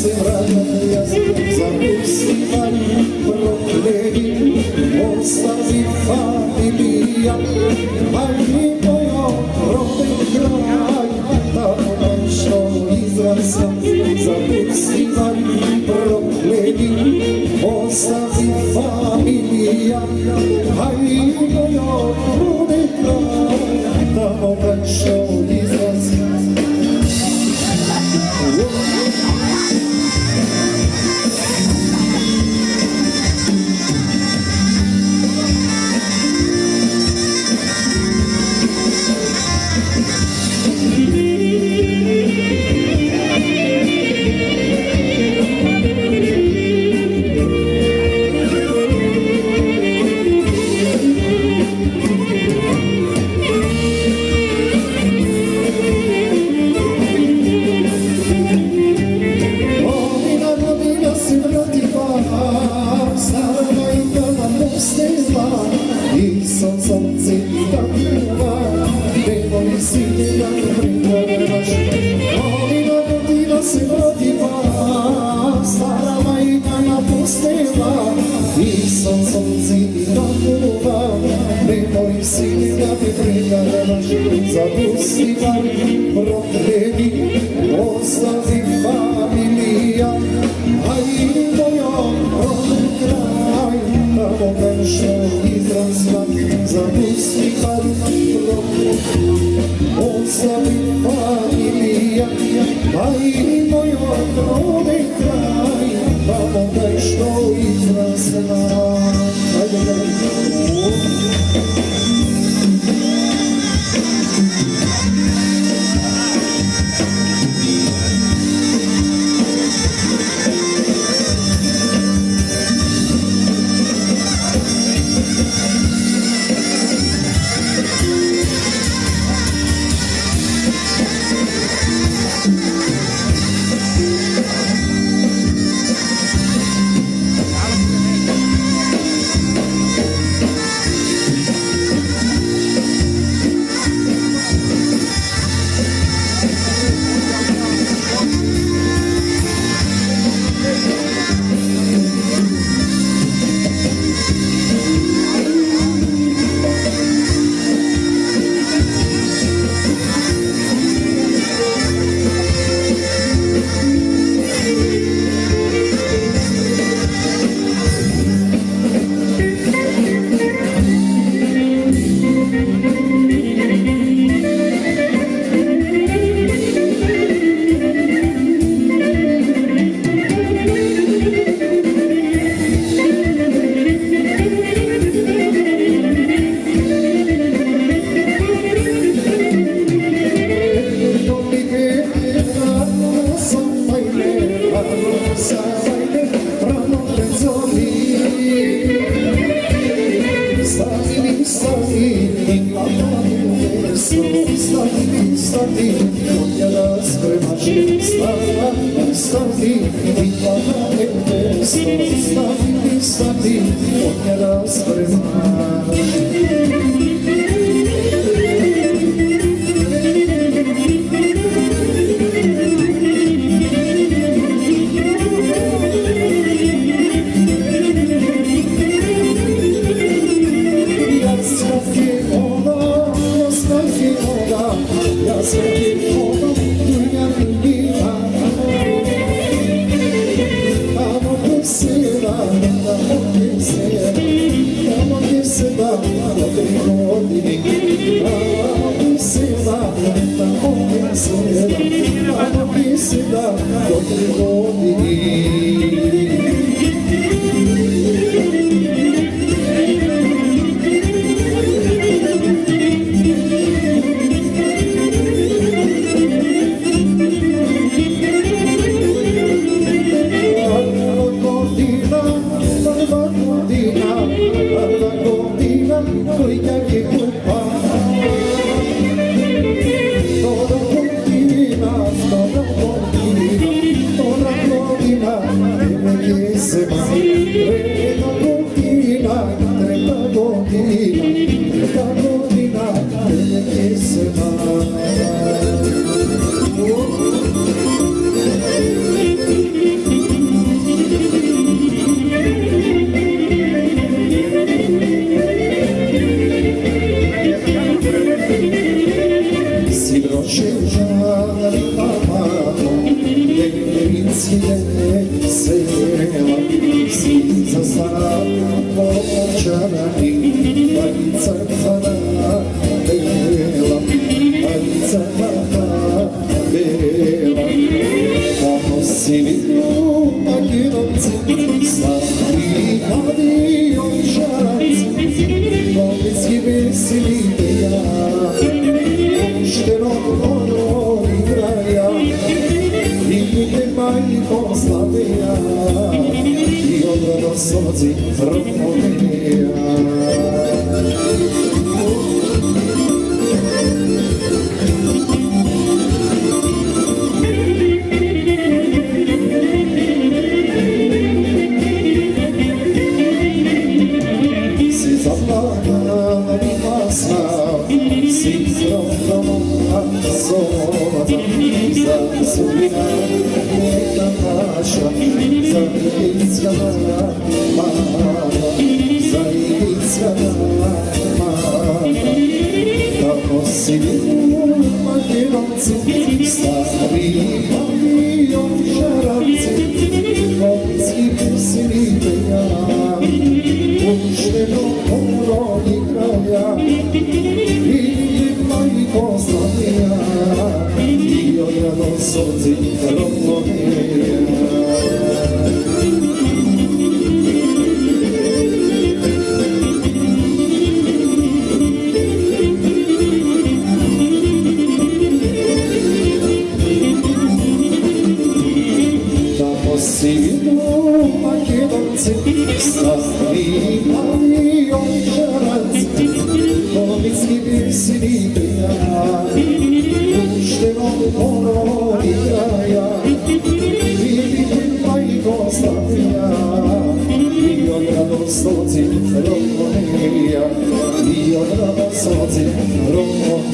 se vraća, zapustivali prokleni, ostavi familija, a i moja rodni kraj, tamo nešto izrasla, zapustivali prokleni, ostavi familija, a i moja rodni kraj, tamo nešto izrasla. Zapustivali prokleni, ostavi familija, a i moja rodni kraj, tamo nešto izrasla. Zapustivali prokleni, ostavi familija, a i moja rodni kraj, tamo nešto izrasla. veselite ja, poštenog kraja, i te majko Slavija, i od radosoci Romonija. Sudbina neka naša, zajednicka mama, zajednicka mama. Kako si u Makedonci, stari avion šaranci, konjski veselite ja, pušteno oro igraja, i majko Slavija, i od radosoci Romonija. Tamo si u Makedonci, stari avion šaranci, konjski veselite ja, pušteno oro igraja, i majko Slavija, i od radosoci Romonija, i od radosoci Romonija.